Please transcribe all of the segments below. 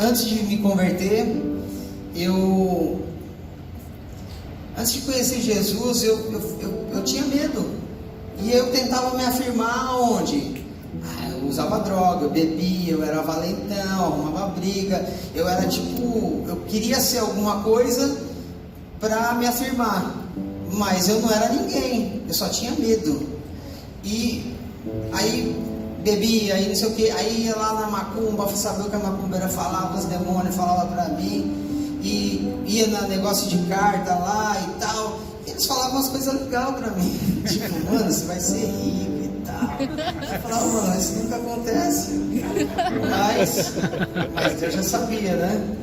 antes de me converter, antes de conhecer Jesus, eu tinha medo. E eu tentava me afirmar aonde? Eu usava droga, eu bebia, eu era valentão, arrumava briga. Eu era eu queria ser alguma coisa para me afirmar. Mas eu não era ninguém, eu só tinha medo. E aí bebia, aí não sei o que, aí ia lá na macumba, saber o que a macumbeira falava, os demônios falavam pra mim, e ia no negócio de carta lá e tal, e eles falavam umas coisas legais pra mim, tipo, mano, você vai ser rico e tal. Eu falava, mano, isso nunca acontece, mas eu já sabia, né?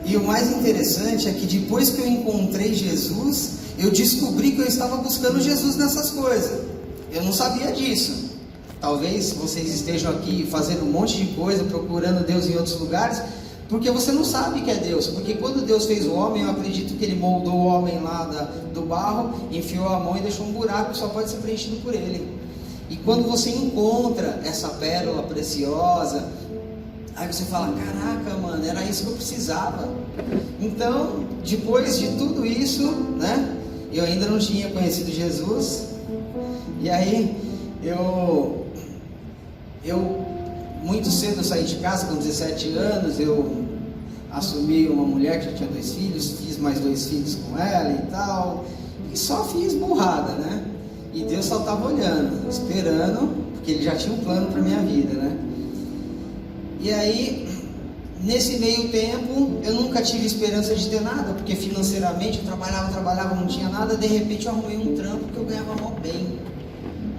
E o mais interessante é que depois que eu encontrei Jesus, eu descobri que eu estava buscando Jesus nessas coisas. Eu não sabia disso. Talvez vocês estejam aqui fazendo um monte de coisa, procurando Deus em outros lugares, porque você não sabe que é Deus. Porque quando Deus fez o homem, eu acredito que Ele moldou o homem lá do barro, enfiou a mão e deixou um buraco que só pode ser preenchido por Ele. E quando você encontra essa pérola preciosa, aí você fala, caraca, mano, era isso que eu precisava. Então, depois de tudo isso, né, eu ainda não tinha conhecido Jesus. E aí, eu muito cedo saí de casa, com 17 anos, eu assumi uma mulher que já tinha 2 filhos, fiz mais 2 filhos com ela e tal, e só fiz burrada, né? E Deus só estava olhando, esperando, porque Ele já tinha um plano para minha vida, né? E aí, nesse meio tempo, eu nunca tive esperança de ter nada, porque financeiramente eu trabalhava, não tinha nada. De repente eu arrumei um trampo que eu ganhava mal bem.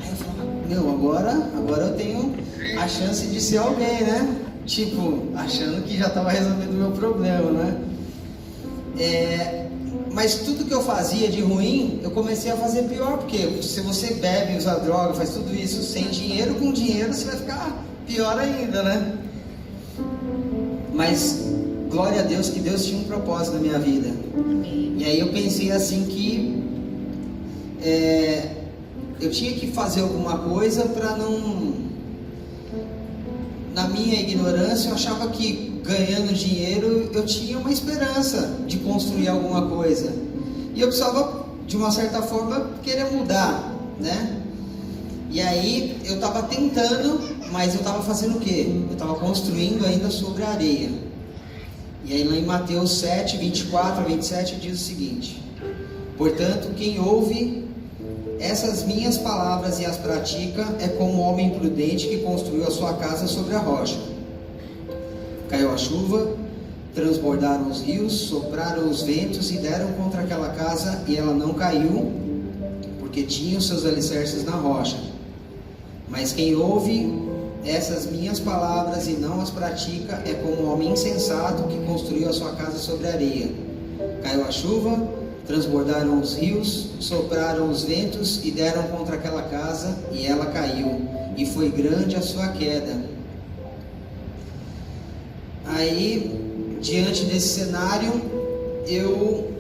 Aí eu falava, meu, agora eu tenho a chance de ser alguém, né? Tipo, achando que já estava resolvendo o meu problema, né? Mas tudo que eu fazia de ruim, eu comecei a fazer pior, porque se você bebe, usa droga, faz tudo isso sem dinheiro, com dinheiro você vai ficar pior ainda, né? Mas glória a Deus que Deus tinha um propósito na minha vida. Amém. E aí eu pensei assim que eu tinha que fazer alguma coisa para não... Na minha ignorância eu achava que ganhando dinheiro eu tinha uma esperança de construir alguma coisa. E eu precisava, de uma certa forma, querer mudar, né? E aí eu estava tentando, mas eu estava fazendo o quê? Eu estava construindo ainda sobre a areia. E aí lá em Mateus 7, 24 a 27 diz o seguinte: portanto, quem ouve essas minhas palavras e as pratica é como um homem prudente que construiu a sua casa sobre a rocha. Caiu a chuva, transbordaram os rios, sopraram os ventos e deram contra aquela casa, e ela não caiu, porque tinha os seus alicerces na rocha. Mas quem ouve essas minhas palavras e não as pratica é como um homem insensato que construiu a sua casa sobre a areia. Caiu a chuva, transbordaram os rios, sopraram os ventos e deram contra aquela casa, e ela caiu, e foi grande a sua queda. Aí, diante desse cenário, eu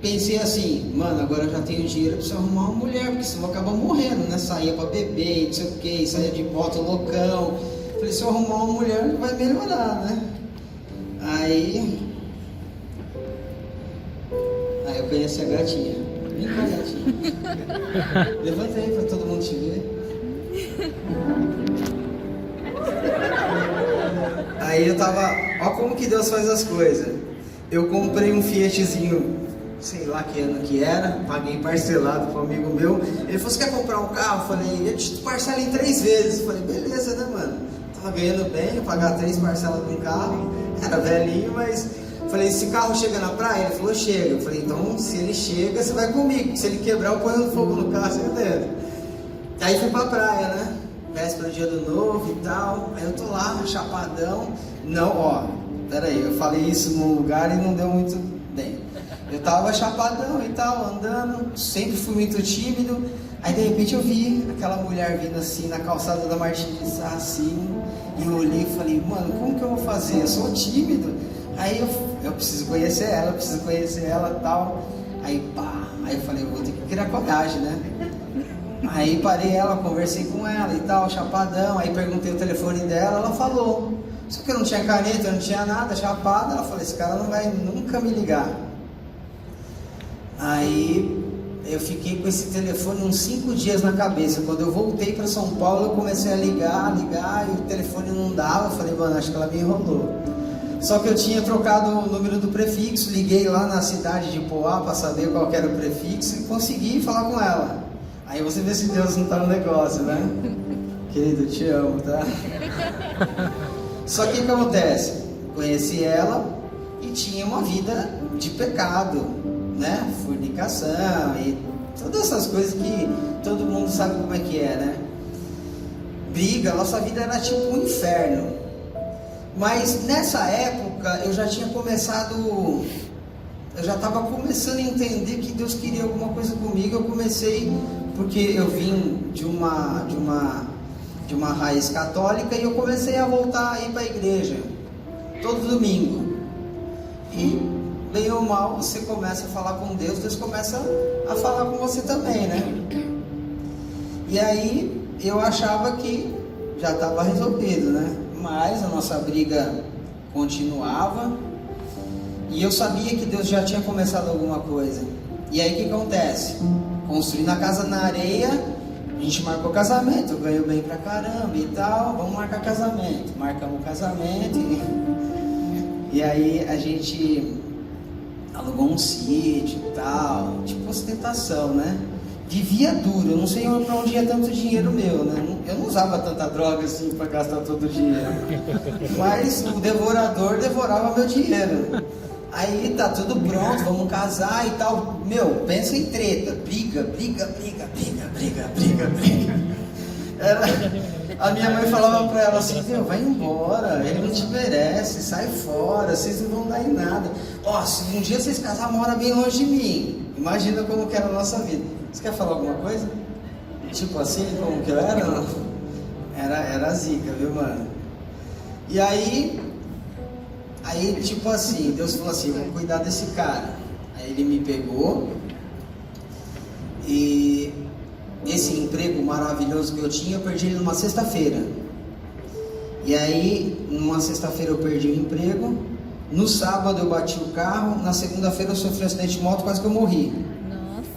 pensei assim, mano, agora eu já tenho dinheiro, eu preciso arrumar uma mulher, porque senão eu vou acabar morrendo, né? Saía pra beber, não sei o que, saía de moto loucão. Falei, se eu arrumar uma mulher, vai melhorar, né? Aí eu conheci a gatinha. Vem cá, gatinha. Levanta aí pra todo mundo te ver. Aí eu tava... Ó como que Deus faz as coisas. Eu comprei um Fiatzinho, sei lá que ano que era, paguei parcelado para um amigo meu. Ele falou, você quer comprar um carro? Eu falei, eu te parcelo em 3 vezes. Eu falei, beleza, né, mano? Tava ganhando bem, pagar 3 parcelas de um carro. Era velhinho, mas... Falei, esse carro chega na praia? Ele falou, chega. Eu falei, então se ele chega, você vai comigo. Se ele quebrar, eu ponho fogo no carro, você entende? Aí fui pra praia, né? Véspera do dia do novo e tal. Aí eu tô lá, chapadão. Não, ó, peraí, eu falei isso num lugar e não deu muito bem. Eu tava chapadão e tal, andando, sempre fui muito tímido. Aí de repente eu vi aquela mulher vindo assim na calçada da Martins de Sá, assim. E eu olhei e falei, mano, como que eu vou fazer? Eu sou tímido. Aí eu preciso conhecer ela e tal. Aí pá, aí eu falei, eu vou ter que criar coragem, né? Aí parei ela, conversei com ela e tal, chapadão. Aí perguntei o telefone dela, ela falou. Só que eu não tinha caneta, eu não tinha nada, chapado. Ela falou, esse cara não vai nunca me ligar. Aí eu fiquei com esse telefone uns 5 dias na cabeça. Quando eu voltei para São Paulo, eu comecei a ligar, e o telefone não dava. Eu falei, mano, acho que ela me enrolou. Só que eu tinha trocado o número do prefixo, liguei lá na cidade de Poá para saber qual que era o prefixo e consegui falar com ela. Aí você vê se Deus não tá no negócio, né? Querido, eu te amo, tá? Só que o que acontece? Conheci ela e tinha uma vida de pecado, né? Fornicação e todas essas coisas que todo mundo sabe como é que é, né? Briga, nossa vida era tipo um inferno. Mas nessa época eu já tinha começado, eu já estava começando a entender que Deus queria alguma coisa comigo. Eu comecei, porque eu vim de uma raiz católica, e eu comecei a voltar a ir para a igreja todo domingo. E bem ou mal, você começa a falar com Deus, Deus começa a falar com você também, né? E aí eu achava que já estava resolvido, né? Mas a nossa briga continuava, e eu sabia que Deus já tinha começado alguma coisa. E aí o que acontece? Construindo a casa na areia, a gente marcou casamento, eu ganho bem pra caramba e tal, vamos marcar casamento. Marcamos o casamento e aí a gente alugou um sítio e tal, tipo ostentação, né? Vivia duro, eu não sei pra onde ia tanto dinheiro meu, né? Eu não usava tanta droga assim pra gastar todo o dinheiro, mas o devorador devorava meu dinheiro. Aí tá tudo pronto, vamos casar e tal. Meu, pensa em treta, briga. A minha mãe falava pra ela assim, meu, vai embora, ele não te merece, sai fora, vocês não vão dar em nada. Ó, se um dia vocês casar, mora bem longe de mim. Imagina como que era a nossa vida. Você quer falar alguma coisa? Tipo assim, como que eu era? Era zica, viu, mano? E aí, tipo assim, Deus falou assim, vamos cuidar desse cara. Aí ele me pegou, e esse emprego maravilhoso que eu tinha, eu perdi ele numa sexta-feira. E aí, numa sexta-feira eu perdi o emprego, no sábado eu bati o carro, na segunda-feira eu sofri um acidente de moto, quase que eu morri. Nossa.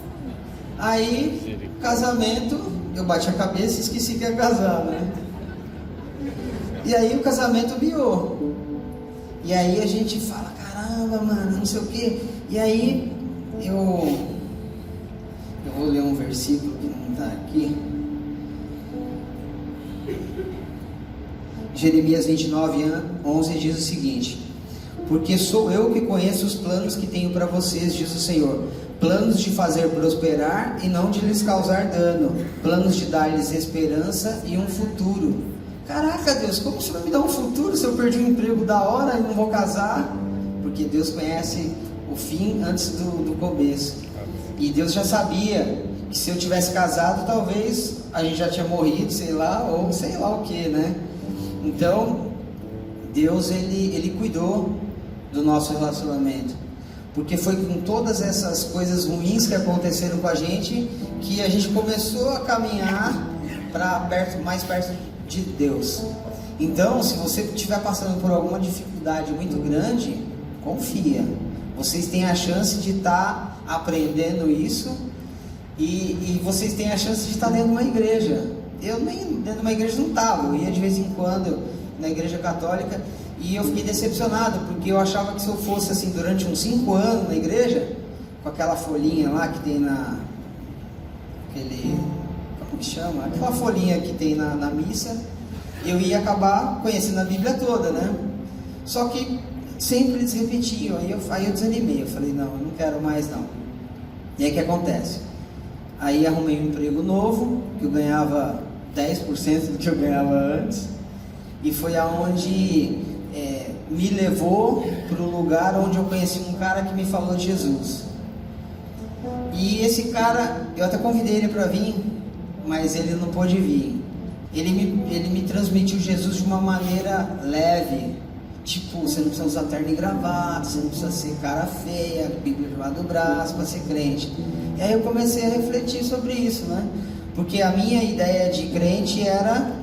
Aí, casamento, eu bati a cabeça e esqueci que ia casar, né? E aí o casamento biou. E aí a gente fala, caramba, mano, não sei o que. E aí eu vou ler um versículo que não está aqui. Jeremias 29:11 diz o seguinte: porque sou eu que conheço os planos que tenho para vocês, diz o Senhor, planos de fazer prosperar e não de lhes causar dano, planos de dar-lhes esperança e um futuro. Caraca, Deus, como você vai me dar um futuro se eu perdi um emprego da hora e não vou casar? Porque Deus conhece o fim antes do começo. E Deus já sabia que se eu tivesse casado, talvez a gente já tinha morrido, sei lá, ou sei lá o que, né? Então, Deus, ele cuidou do nosso relacionamento. Porque foi com todas essas coisas ruins que aconteceram com a gente que a gente começou a caminhar para mais perto de Deus. Então, se você estiver passando por alguma dificuldade muito grande, confia. Vocês têm a chance de estar aprendendo isso, e vocês têm a chance de estar dentro de uma igreja. Eu nem dentro de uma igreja não estava, eu ia de vez em quando na igreja católica, e eu fiquei decepcionado, porque eu achava que se eu fosse assim durante uns 5 anos na igreja, com aquela folhinha lá que tem como que chama? Aquela folhinha que tem na missa, eu ia acabar conhecendo a Bíblia toda, né? Só que sempre eles repetiam, aí eu desanimei, eu falei, não, eu não quero mais não. E aí o que acontece? Aí arrumei um emprego novo, que eu ganhava 10% do que eu ganhava antes, e foi aonde me levou para o lugar onde eu conheci um cara que me falou de Jesus. E esse cara, eu até convidei ele para vir, mas ele não pôde vir. Ele me transmitiu Jesus de uma maneira leve. Tipo, você não precisa usar terno e gravata, você não precisa ser cara feia, Bíblia debaixo do braço para ser crente. E aí eu comecei a refletir sobre isso, né? Porque a minha ideia de crente era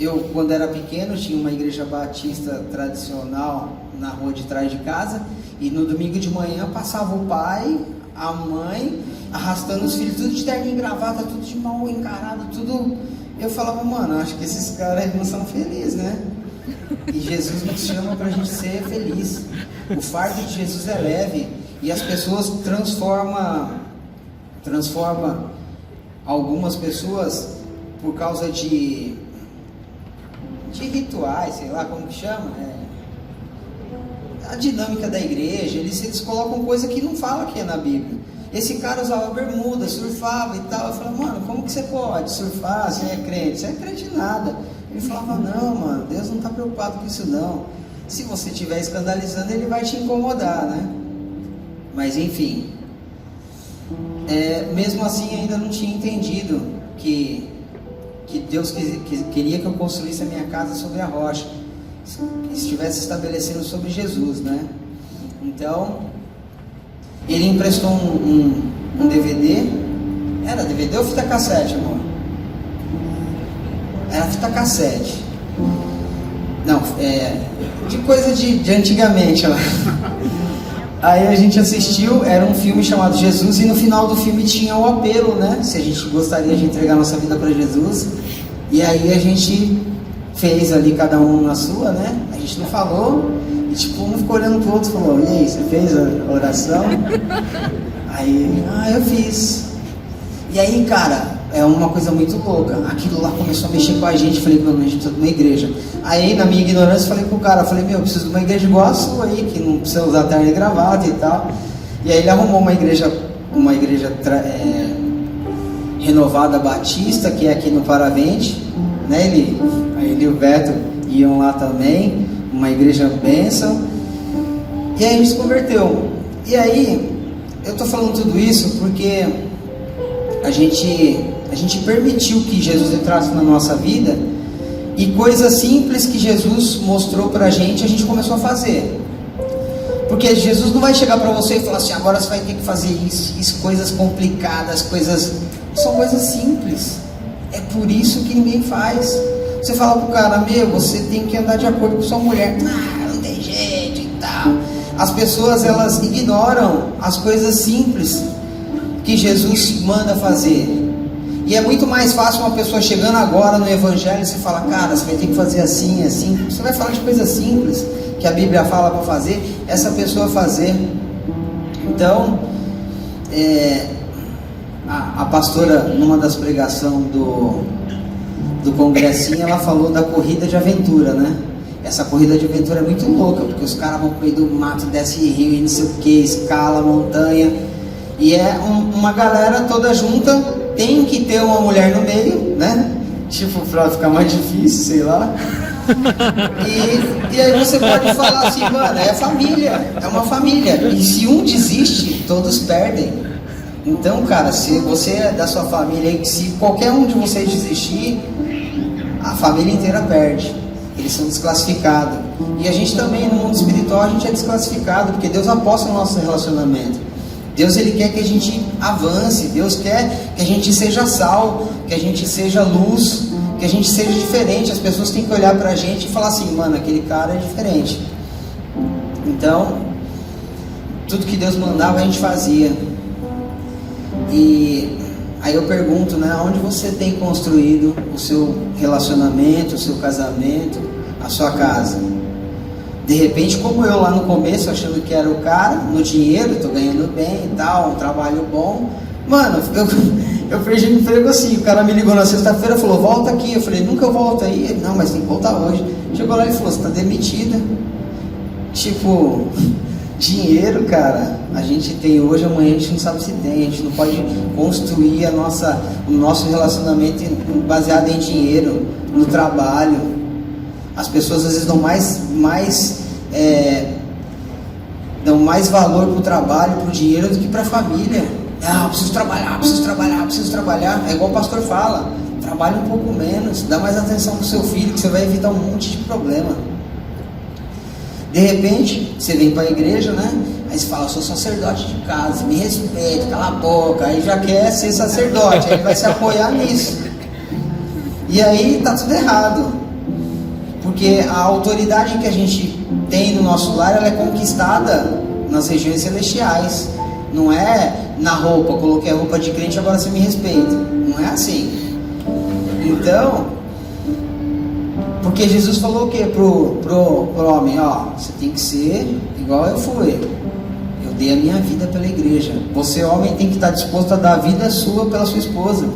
eu quando era pequeno tinha uma igreja batista tradicional na rua de trás de casa, e no domingo de manhã passava o pai, a mãe, arrastando os filhos, tudo de terno e gravata, tudo de mal encarado, tudo. Eu falava, mano, acho que esses caras aí não são felizes, né? E Jesus nos chama pra gente ser feliz. O fardo de Jesus é leve, e as pessoas transforma algumas pessoas por causa de rituais, sei lá como que chama, a dinâmica da igreja, eles colocam coisa que não fala que é na Bíblia. Esse cara usava bermuda, surfava e tal. Eu falei, mano, como que você pode surfar? Você é crente? Você é crente em nada. Ele falava, não, mano, Deus não está preocupado com isso não. Se você estiver escandalizando, ele vai te incomodar, né? Mas enfim, mesmo assim ainda não tinha entendido que Deus queria que eu construísse a minha casa sobre a rocha, que estivesse estabelecendo sobre Jesus, né? Então, ele emprestou um DVD. Era DVD ou fita cassete, amor? Era fita cassete. Não, de coisa de antigamente lá. Aí a gente assistiu, era um filme chamado Jesus, e no final do filme tinha o apelo, né? Se a gente gostaria de entregar nossa vida para Jesus. E aí a gente fez ali, cada um na sua, né? A gente não falou, e tipo, um ficou olhando pro outro e falou, e aí, você fez a oração? Aí, eu fiz. E aí, cara, é uma coisa muito louca. Aquilo lá começou a mexer com a gente. Falei, mano, a gente precisa de uma igreja. Aí, na minha ignorância, falei pro cara, eu preciso de uma igreja igual a sua aí, que não precisa usar terno e gravata e tal. E aí ele arrumou uma igreja renovada batista, que é aqui no Paravente, né? Ele e o Beto iam lá também, uma igreja bênção. E aí a gente se converteu. E aí, eu tô falando tudo isso porque a gente permitiu que Jesus entrasse na nossa vida, e coisas simples que Jesus mostrou pra gente, a gente começou a fazer. Porque Jesus não vai chegar pra você e falar assim, agora você vai ter que fazer isso, coisas complicadas, são coisas simples. É por isso que ninguém faz. Você fala pro cara, você tem que andar de acordo com sua mulher. Não tem jeito e tal. As pessoas, elas ignoram as coisas simples que Jesus manda fazer. E é muito mais fácil uma pessoa chegando agora no Evangelho, você fala, cara, você vai ter que fazer assim, assim. Você vai falar de coisas simples que a Bíblia fala para fazer, essa pessoa fazer. Então, a pastora, numa das pregações do congressinho, ela falou da corrida de aventura, né? Essa corrida de aventura é muito louca, porque os caras vão pro meio do mato, desce rio e não sei o que, escala montanha, e é uma galera toda junta. Tem que ter uma mulher no meio, né? Tipo, pra ficar mais difícil, sei lá. E aí você pode falar assim, mano, é família, é uma família. E se um desiste, todos perdem. Então, cara, se você é da sua família, se qualquer um de vocês desistir, a família inteira perde. Eles são desclassificados. E a gente também, no mundo espiritual, a gente é desclassificado, porque Deus aposta no nosso relacionamento. Deus, Ele quer que a gente avance. Deus quer que a gente seja sal, que a gente seja luz, que a gente seja diferente. As pessoas têm que olhar pra gente e falar assim, mano, aquele cara é diferente. Então, tudo que Deus mandava a gente fazia. E aí eu pergunto, né, onde você tem construído o seu relacionamento, o seu casamento, a sua casa? De repente, como eu lá no começo, achando que era o cara, no dinheiro, tô ganhando bem e tal, um trabalho bom. Mano, eu perdi o emprego assim, o cara me ligou na sexta-feira e falou, volta aqui. Eu falei, nunca eu volto aí. Ele, não, mas tem que voltar hoje. Chegou lá e falou, você tá demitida. Tipo, dinheiro, cara, a gente tem hoje, amanhã a gente não sabe se tem. A gente não pode construir o nosso relacionamento baseado em dinheiro, no trabalho. As pessoas às vezes dão mais valor para o trabalho, para o dinheiro, do que para a família. Preciso trabalhar. É igual o pastor fala, trabalha um pouco menos, dá mais atenção para o seu filho, que você vai evitar um monte de problema. De repente, você vem para a igreja, né? Aí você fala, sou sacerdote de casa, me respeita, cala a boca. Aí já quer ser sacerdote, aí vai se apoiar nisso. E aí tá tudo errado. Porque a autoridade que a gente tem no nosso lar, ela é conquistada nas regiões celestiais. Não é na roupa, coloquei a roupa de crente, agora você me respeita. Não é assim. Então, porque Jesus falou o que pro homem? Ó, você tem que ser igual eu fui. Eu dei a minha vida pela igreja. Você, homem, tem que estar disposto a dar a vida sua pela sua esposa,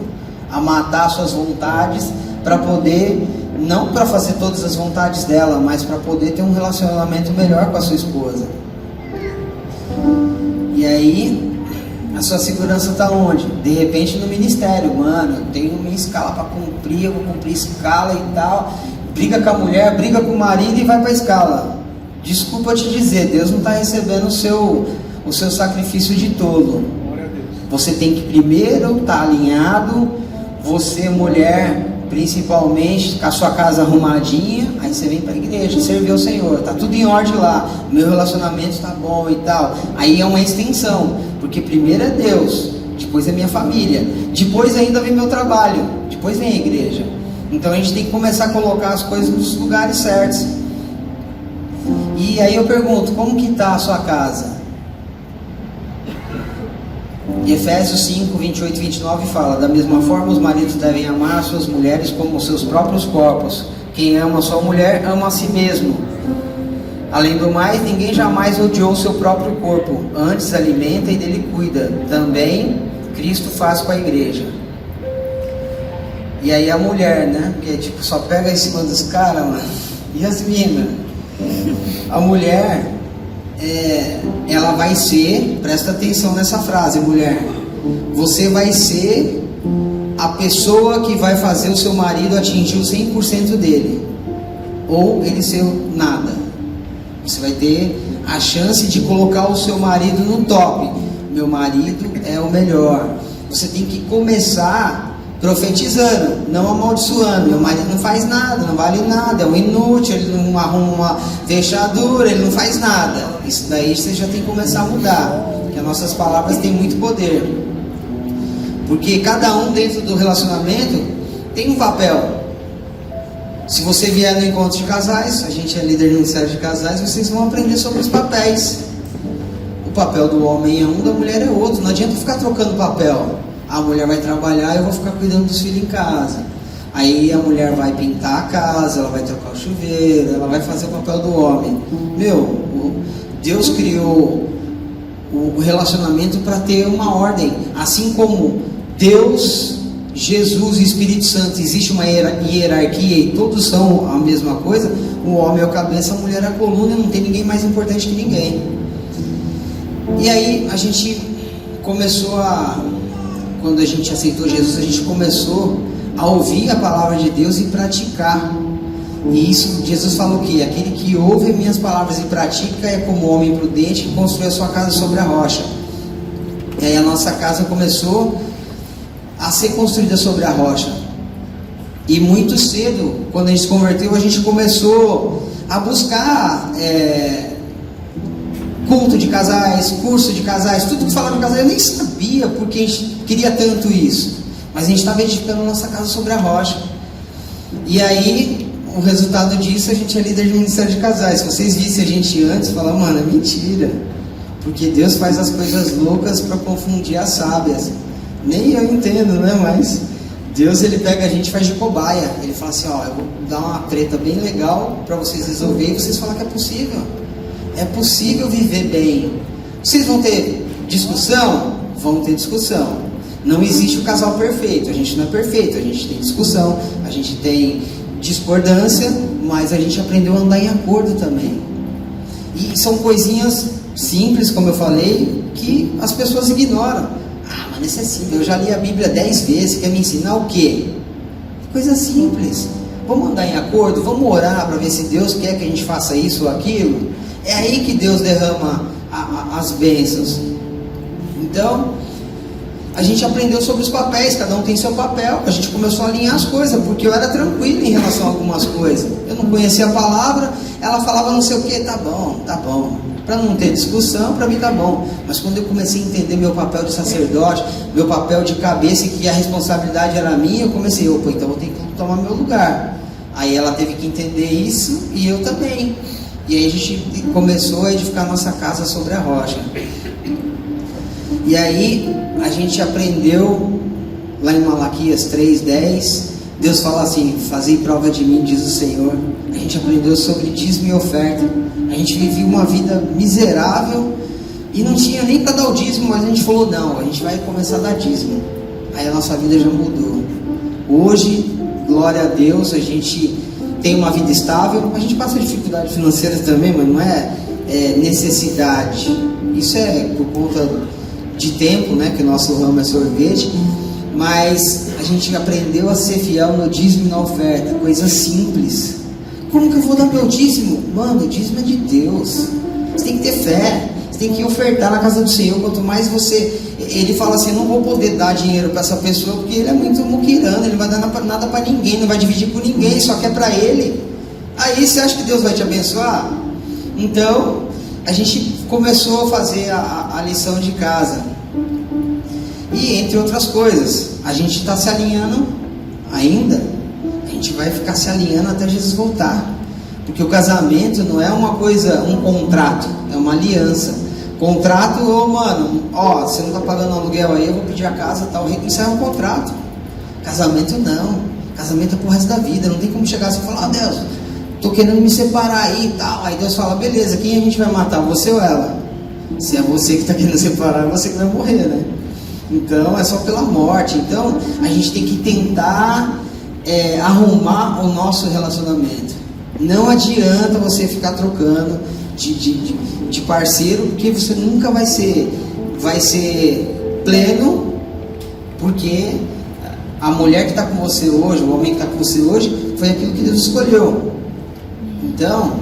a matar suas vontades, para poder, não para fazer todas as vontades dela, mas para poder ter um relacionamento melhor com a sua esposa. E aí, a sua segurança está onde? De repente no ministério. Mano, eu tenho minha escala para cumprir, eu vou cumprir escala e tal. Briga com a mulher, briga com o marido e vai para a escala. Desculpa te dizer, Deus não está recebendo o seu sacrifício de tolo. Você tem que primeiro estar alinhado. Você, mulher, principalmente, com a sua casa arrumadinha, aí você vem para a igreja, servir ao Senhor, tá tudo em ordem lá, meu relacionamento está bom e tal. Aí é uma extensão, porque primeiro é Deus, depois é minha família, depois ainda vem meu trabalho, depois vem a igreja. Então a gente tem que começar a colocar as coisas nos lugares certos. E aí eu pergunto, como que está a sua casa? E Efésios 5, 28 e 29 fala: da mesma forma os maridos devem amar suas mulheres como seus próprios corpos. Quem ama sua mulher ama a si mesmo. Além do mais, ninguém jamais odiou seu próprio corpo, antes alimenta e dele cuida. Também Cristo faz com a igreja. E aí a mulher, né? Porque tipo, só pega em cima dos caras, mano. E as minas? A mulher, ela vai ser, presta atenção nessa frase, mulher, você vai ser a pessoa que vai fazer o seu marido atingir o 100% dele, ou ele ser nada. Você vai ter a chance de colocar o seu marido no top. Meu marido é o melhor. Você tem que começar profetizando, não amaldiçoando. Meu marido não faz nada, não vale nada, é um inútil, ele não arruma uma fechadura, ele não faz nada. Isso daí você já tem que começar a mudar, porque as nossas palavras têm muito poder. Porque cada um dentro do relacionamento tem um papel. Se você vier no encontro de casais, a gente é líder do ministério de casais, vocês vão aprender sobre os papéis. O papel do homem é um, da mulher é outro. Não adianta ficar trocando papel. A mulher vai trabalhar e eu vou ficar cuidando dos filhos em casa. Aí a mulher vai pintar a casa, ela vai trocar o chuveiro, ela vai fazer o papel do homem. Deus criou o relacionamento para ter uma ordem. Assim como Deus, Jesus e Espírito Santo, existe uma hierarquia e todos são a mesma coisa. O homem é o cabeça, a mulher é a coluna, e não tem ninguém mais importante que ninguém. E aí a gente começou quando a gente aceitou Jesus, a gente começou a ouvir a palavra de Deus e praticar. E isso, Jesus falou que aquele que ouve minhas palavras e pratica é como um homem prudente que construiu a sua casa sobre a rocha. E aí a nossa casa começou a ser construída sobre a rocha. E muito cedo, quando a gente se converteu, a gente começou a buscar culto de casais, curso de casais, tudo que falava de casais. Eu nem sabia porque a gente queria tanto isso, mas a gente estava edificando a nossa casa sobre a rocha. E aí o resultado disso, a gente é líder de ministério de casais. Se vocês vissem a gente antes, falavam, mano, é mentira, porque Deus faz as coisas loucas para confundir as sábias. Nem eu entendo, né? Mas Deus, ele pega a gente e faz de cobaia. Ele fala assim, ó, eu vou dar uma treta bem legal para vocês resolverem, e vocês falam que é possível. É possível viver bem. Vocês vão ter discussão? Vão ter discussão. Não existe o casal perfeito. A gente não é perfeito. A gente tem discussão, a gente tem discordância, mas a gente aprendeu a andar em acordo também. E são coisinhas simples, como eu falei, que as pessoas ignoram. Ah, mas isso é simples. Eu já li a Bíblia 10 vezes. Quer me ensinar o quê? Coisa simples. Vamos andar em acordo? Vamos orar para ver se Deus quer que a gente faça isso ou aquilo? É aí que Deus derrama as bênçãos. Então, a gente aprendeu sobre os papéis, cada um tem seu papel. A gente começou a alinhar as coisas, porque eu era tranquilo em relação a algumas coisas. Eu não conhecia a palavra, ela falava não sei o que, tá bom, tá bom. Para não ter discussão, para mim tá bom. Mas quando eu comecei a entender meu papel de sacerdote, meu papel de cabeça, e que a responsabilidade era minha, eu comecei, opa, então eu vou ter que tomar meu lugar. Aí ela teve que entender isso e eu também. E aí a gente começou a edificar nossa casa sobre a rocha. E aí a gente aprendeu lá em Malaquias 3:10, Deus fala assim: fazei prova de mim, diz o Senhor. A gente aprendeu sobre dízimo e oferta. A gente vivia uma vida miserável e não tinha nem para dar o dízimo, mas a gente falou: não, a gente vai começar a dar dízimo. Aí a nossa vida já mudou. Hoje, glória a Deus, a gente tem uma vida estável. A gente passa dificuldades financeiras também, mas não é necessidade. Isso é por conta de tempo, né? Que o nosso ramo é sorvete. Mas a gente aprendeu a ser fiel no dízimo e na oferta. Coisa simples. Como que eu vou dar meu dízimo? Mano, o dízimo é de Deus. Você tem que ter fé. Você tem que ofertar na casa do Senhor. Quanto mais você... Ele fala assim: eu não vou poder dar dinheiro para essa pessoa porque ele é muito muquirano, ele não vai dar nada para ninguém, não vai dividir com ninguém, só quer para ele. Aí você acha que Deus vai te abençoar? Então a gente começou a fazer a lição de casa. E entre outras coisas, a gente está se alinhando ainda. A gente vai ficar se alinhando até Jesus voltar. Porque o casamento não é uma coisa, um contrato, é uma aliança. Contrato, mano, você não está pagando aluguel aí, eu vou pedir a casa, tal. Isso é um contrato. Casamento não. Casamento é pro resto da vida. Não tem como chegar assim e falar: Deus, tô querendo me separar aí e tal. Aí Deus fala: beleza, quem a gente vai matar, você ou ela? Se é você que está querendo separar, é você que vai morrer, né? Então é só pela morte. Então a gente tem que tentar arrumar o nosso relacionamento. Não adianta você ficar trocando de parceiro, porque você nunca vai ser pleno, porque a mulher que está com você hoje, o homem que está com você hoje, foi aquilo que Deus escolheu. Então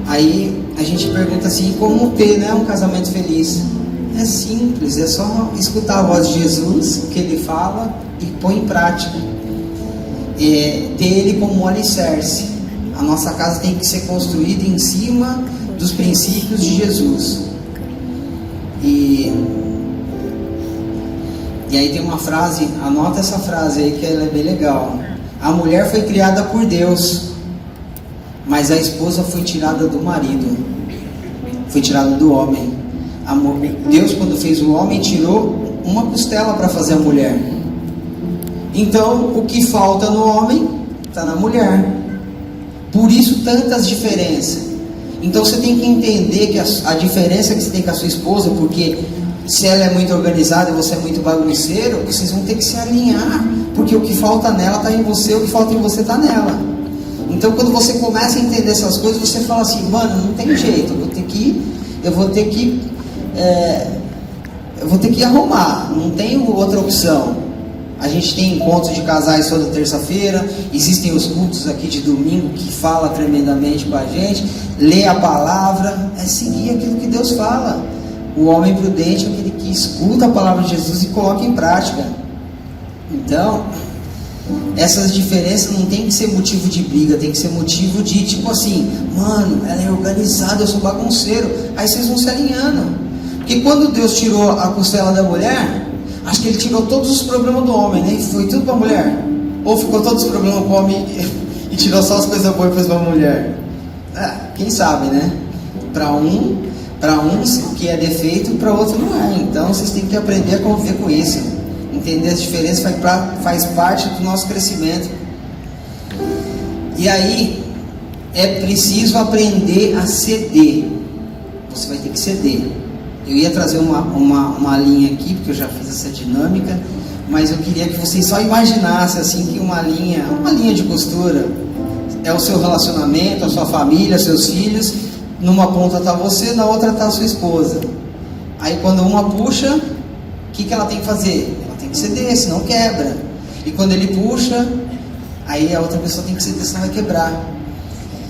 aí a gente pergunta assim: como ter, né, um casamento feliz? É simples, é só escutar a voz de Jesus, que Ele fala, e põe em prática. Ter Ele como alicerce. A nossa casa tem que ser construída em cima dos princípios de Jesus. E aí tem uma frase, anota essa frase aí que ela é bem legal. A mulher foi criada por Deus, mas a esposa foi tirada do marido, foi tirada do homem. Deus, quando fez o homem, tirou uma costela para fazer a mulher. Então o que falta no homem está na mulher. Por isso tantas diferenças. Então você tem que entender que a diferença que você tem com a sua esposa, porque se ela é muito organizada e você é muito bagunceiro, vocês vão ter que se alinhar, porque o que falta nela está em você, o que falta em você está nela. Então quando você começa a entender essas coisas, você fala assim: mano, não tem jeito, eu vou ter que arrumar, não tenho outra opção. A gente tem encontros de casais toda terça-feira, existem os cultos aqui de domingo que fala tremendamente com a gente, lê a palavra, é seguir aquilo que Deus fala. O homem prudente é aquele que escuta a palavra de Jesus e coloca em prática. Então, essas diferenças não tem que ser motivo de briga, tem que ser motivo de tipo assim: mano, ela é organizada, eu sou bagunceiro. Aí vocês vão se alinhando. Porque quando Deus tirou a costela da mulher, acho que Ele tirou todos os problemas do homem, né? E foi tudo para a mulher. Ou ficou todos os problemas para o homem e tirou só as coisas boas e fez para a mulher? Quem sabe, né? Para um o que é defeito, para outro não é. Então vocês têm que aprender a conviver com isso. Entender as diferenças faz parte do nosso crescimento. E aí é preciso aprender a ceder. Você vai ter que ceder. Eu ia trazer uma linha aqui, porque eu já fiz essa dinâmica, mas eu queria que vocês só imaginassem assim, que uma linha de costura é o seu relacionamento, a sua família, seus filhos. Numa ponta está você, na outra está a sua esposa. Aí quando uma puxa, o que ela tem que fazer? Ela tem que ceder, senão quebra. E quando ele puxa, aí a outra pessoa tem que ceder, senão vai quebrar.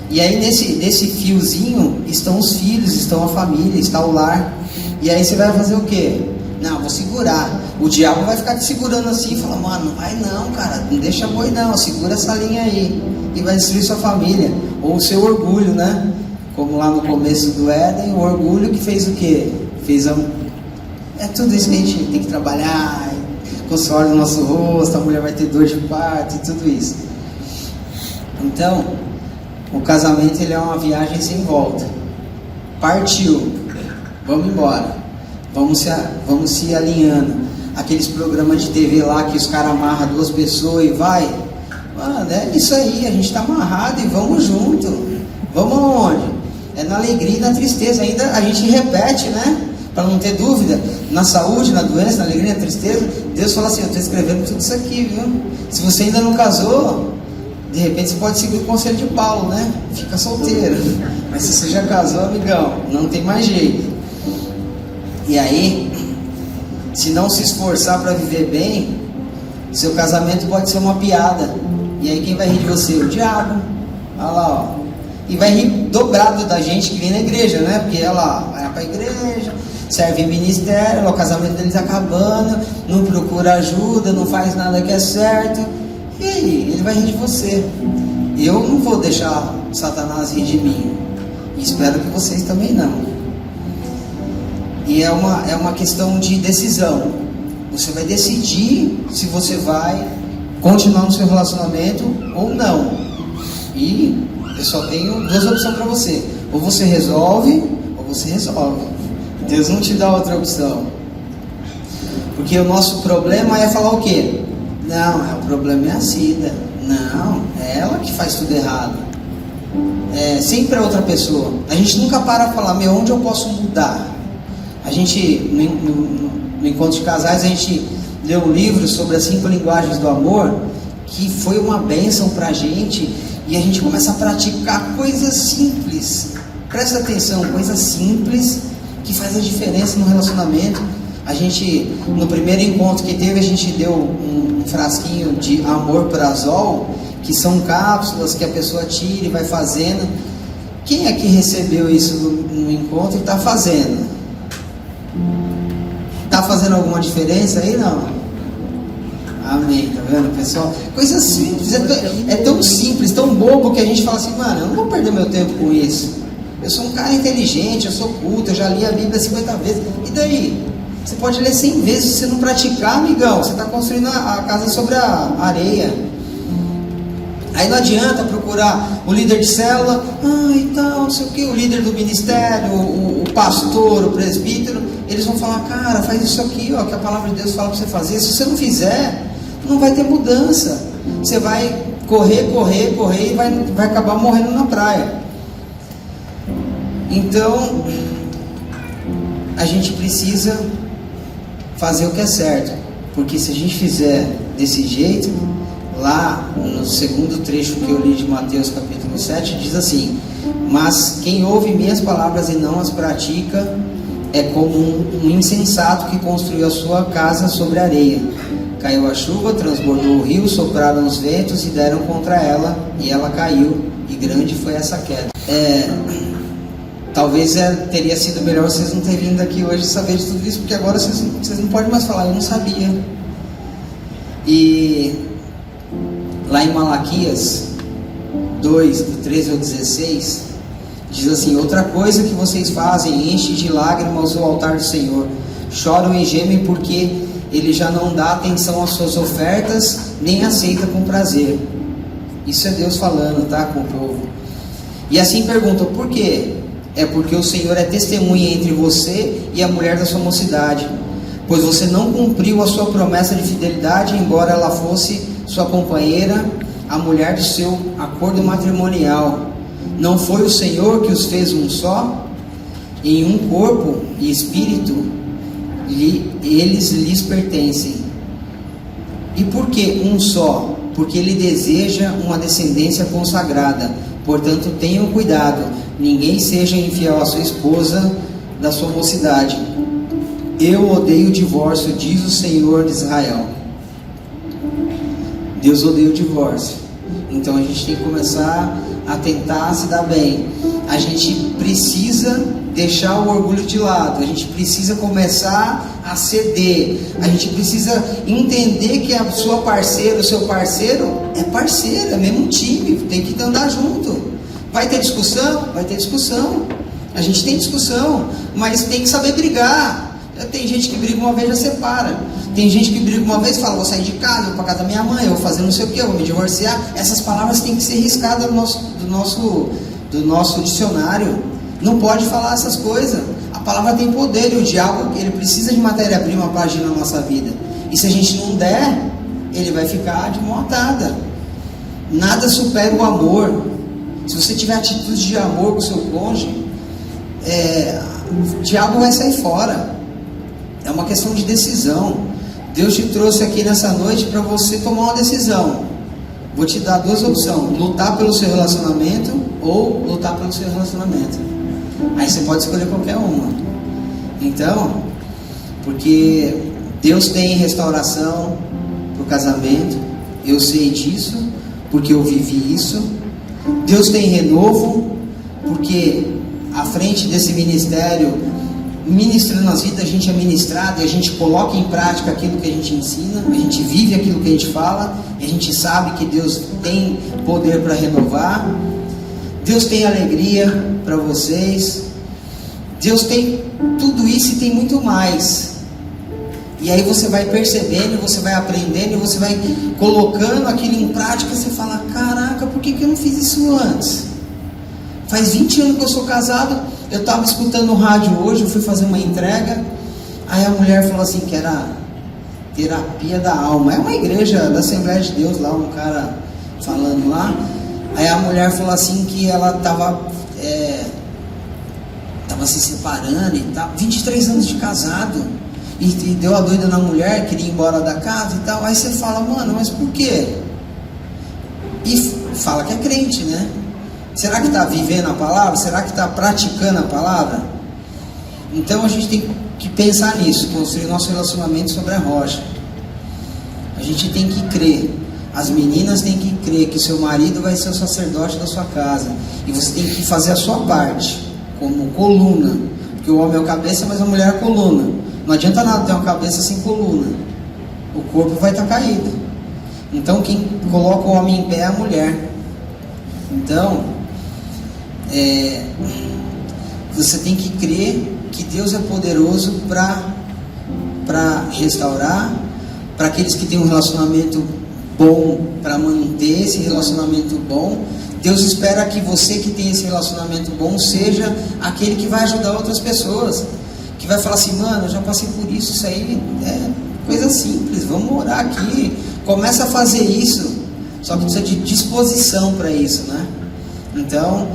E aí nesse fiozinho estão os filhos, estão a família, está o lar. E aí você vai fazer o quê? Não, vou segurar. O diabo vai ficar te segurando assim e falar: mano, não vai não, cara, não deixa boi não, segura essa linha aí. E vai destruir sua família. Ou o seu orgulho, né? Como lá no começo do Éden, o orgulho que fez o quê? É tudo isso que a gente tem que trabalhar, com o suor no nosso rosto, a mulher vai ter dor de parto e tudo isso. Então, o casamento ele é uma viagem sem volta. Partiu, vamos embora, vamos se alinhando. Aqueles programas de TV lá que os caras amarram 2 pessoas e vai, mano, é isso aí, a gente está amarrado e vamos junto. Vamos aonde? É na alegria e na tristeza. Ainda a gente repete, né? Para não ter dúvida, na saúde, na doença, na alegria, na tristeza. Deus fala assim: eu estou escrevendo tudo isso aqui, viu? Se você ainda não casou, de repente você pode seguir o conselho de Paulo, né? Fica solteiro. Mas se você já casou, amigão, não tem mais jeito. E aí, se não se esforçar para viver bem, seu casamento pode ser uma piada. E aí quem vai rir de você? O diabo. Olha lá, ó. E vai rir dobrado da gente que vem na igreja, né? Porque ela vai para a igreja, serve em ministério, o casamento deles acabando, não procura ajuda, não faz nada que é certo. E aí, ele vai rir de você. Eu não vou deixar Satanás rir de mim. E espero que vocês também não. E é uma questão de decisão. Você vai decidir se você vai continuar no seu relacionamento ou não. E eu só tenho 2 opções para você. Ou você resolve, ou você resolve. Deus não te dá outra opção. Porque o nosso problema é falar o quê? Não, o problema é a Cida. Não, é ela que faz tudo errado. Sempre é outra pessoa. A gente nunca para falar, onde eu posso mudar? A gente, no encontro de casais, a gente leu um livro sobre as 5 linguagens do amor, que foi uma bênção para a gente, e a gente começa a praticar coisas simples. Presta atenção, coisas simples que faz a diferença no relacionamento. A gente, no primeiro encontro que teve, a gente deu um frasquinho de Amorprazol, que são cápsulas que a pessoa tira e vai fazendo. Quem é que recebeu isso no encontro e está fazendo? Está fazendo alguma diferença aí? Não? Amém, tá vendo, pessoal? Coisa simples, é tão simples, tão bobo que a gente fala assim: mano, eu não vou perder meu tempo com isso. Eu sou um cara inteligente, eu sou culto, eu já li a Bíblia 50 vezes. E daí? Você pode ler 100 vezes, se você não praticar, amigão, você está construindo a casa sobre a areia. Aí não adianta procurar o líder de célula, e tal, não sei o que, o líder do ministério, o pastor, o presbítero. Eles vão falar: cara, faz isso aqui, ó, que a palavra de Deus fala para você fazer. Se você não fizer, não vai ter mudança. Você vai correr e vai acabar morrendo na praia. Então, a gente precisa fazer o que é certo, porque se a gente fizer desse jeito, lá no segundo trecho que eu li de Mateus capítulo 7, diz assim: mas quem ouve minhas palavras e não as pratica é como um insensato que construiu a sua casa sobre a areia. Caiu a chuva, transbordou o rio, sopraram os ventos e deram contra ela, e ela caiu, e grande foi essa queda. Talvez teria sido melhor vocês não terem vindo aqui hoje saber de tudo isso, porque agora vocês não podem mais falar: eu não sabia. E lá em Malaquias 2, do 13 ao 16, diz assim: outra coisa que vocês fazem, enchem de lágrimas o altar do Senhor, choram e gemem porque Ele já não dá atenção às suas ofertas, nem aceita com prazer. Isso é Deus falando, tá, com o povo. E assim perguntam: por quê? É porque o Senhor é testemunha entre você e a mulher da sua mocidade, pois você não cumpriu a sua promessa de fidelidade, embora ela fosse sua companheira, a mulher do seu acordo matrimonial. Não foi o Senhor que os fez um só? Em um corpo e espírito eles lhes pertencem. E por que um só? Porque Ele deseja uma descendência consagrada. Portanto, tenham cuidado, ninguém seja infiel à sua esposa da sua mocidade. Eu odeio o divórcio, diz o Senhor de Israel. Deus odeia o divórcio. Então a gente tem que começar a tentar se dar bem. A gente precisa deixar o orgulho de lado. A gente precisa começar a ceder. A gente precisa entender que a sua parceira, o seu parceiro é parceiro, é mesmo time, tem que andar junto. Vai ter discussão? Vai ter discussão. A gente tem discussão, mas tem que saber brigar. Tem gente que briga uma vez e já separa. Tem gente que briga uma vez e fala, vou sair de casa, vou para casa da minha mãe, eu vou fazer não sei o que, eu vou me divorciar. Essas palavras têm que ser riscadas do nosso dicionário. Não pode falar essas coisas. A palavra tem poder, e o diabo, ele precisa de matéria-prima para agir na nossa vida. E se a gente não der, ele vai ficar de mão atada. Nada supera o amor. Se você tiver atitude de amor com o seu cônjuge, o diabo vai sair fora. É uma questão de decisão. Deus te trouxe aqui nessa noite para você tomar uma decisão. Vou te dar duas opções: lutar pelo seu relacionamento ou lutar pelo seu relacionamento. Aí você pode escolher qualquer uma. Então, porque Deus tem restauração para o casamento, eu sei disso, porque eu vivi isso. Deus tem renovo, porque à frente desse ministério, ministrando as vidas, a gente é ministrado e a gente coloca em prática aquilo que a gente ensina, a gente vive aquilo que a gente fala, e a gente sabe que Deus tem poder para renovar. Deus tem alegria para vocês, Deus tem tudo isso e tem muito mais. E aí você vai percebendo, você vai aprendendo, você vai colocando aquilo em prática, e você fala, caraca, por que eu não fiz isso antes? Faz 20 anos que eu sou casado. Eu estava escutando no rádio hoje, eu fui fazer uma entrega, aí a mulher falou assim que era terapia da alma. É uma igreja da Assembleia de Deus lá, um cara falando lá. Aí a mulher falou assim que ela estava se separando e tal, 23 anos de casado, e deu a doida na mulher, queria ir embora da casa e tal. Aí você fala, mano, mas por quê? E fala que é crente, né? Será que está vivendo a palavra? Será que está praticando a palavra? Então a gente tem que pensar nisso, construir nosso relacionamento sobre a rocha. A gente tem que crer. As meninas têm que crer que seu marido vai ser o sacerdote da sua casa. E você tem que fazer a sua parte, como coluna. Porque o homem é o cabeça, mas a mulher é a coluna. Não adianta nada ter uma cabeça sem coluna. O corpo vai estar caído. Então quem coloca o homem em pé é a mulher. Então, você tem que crer que Deus é poderoso para restaurar, para aqueles que têm um relacionamento bom, para manter esse relacionamento bom. Deus espera que você que tem esse relacionamento bom seja aquele que vai ajudar outras pessoas, que vai falar assim, mano, eu já passei por isso aí é coisa simples, vamos orar aqui, começa a fazer isso, só que precisa de disposição para isso, né? Então,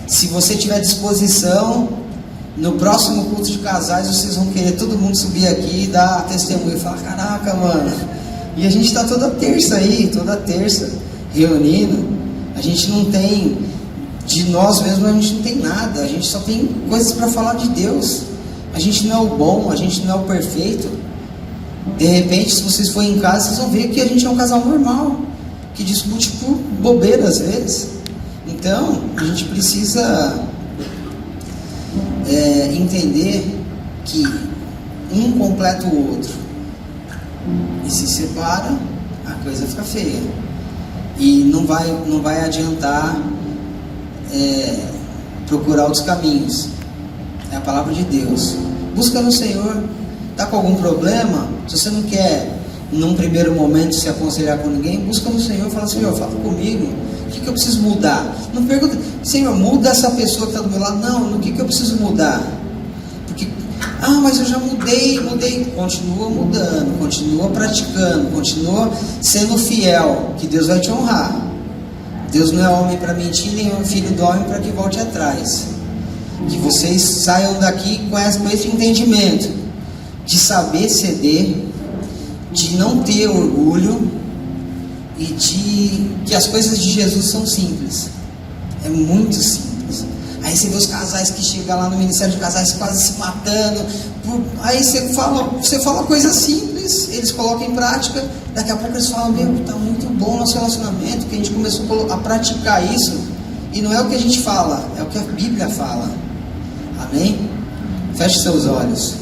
se você tiver disposição, no próximo culto de casais, vocês vão querer todo mundo subir aqui e dar testemunho e falar, caraca, mano. E a gente está toda terça reunindo. A gente não tem, de nós mesmos a gente não tem nada, a gente só tem coisas para falar de Deus. A gente não é o bom, a gente não é o perfeito. De repente, se vocês forem em casa, vocês vão ver que a gente é um casal normal, que discute por bobeira às vezes. Então, a gente precisa entender que um completa o outro. E se separa, a coisa fica feia. E não vai adiantar procurar outros caminhos. É a palavra de Deus. Busca no Senhor. Está com algum problema? Se você não quer, num primeiro momento, se aconselhar com ninguém, busca no Senhor. Fala, Senhor, fala comigo. O que eu preciso mudar? Não pergunta, Senhor, muda essa pessoa que está do meu lado. Não, no que eu preciso mudar? Porque, mas eu já mudei. Continua mudando, continua praticando, continua sendo fiel, que Deus vai te honrar. Deus não é homem para mentir, nem é filho do homem para que volte atrás. Que vocês saiam daqui com esse entendimento de saber ceder, de não ter orgulho e de que as coisas de Jesus são simples. É muito simples. Aí você vê os casais que chegam lá no Ministério de Casais quase se matando. Aí você fala coisas simples, eles colocam em prática. Daqui a pouco eles falam, está muito bom o nosso relacionamento, que a gente começou a praticar isso. E não é o que a gente fala, é o que a Bíblia fala. Amém? Feche seus olhos.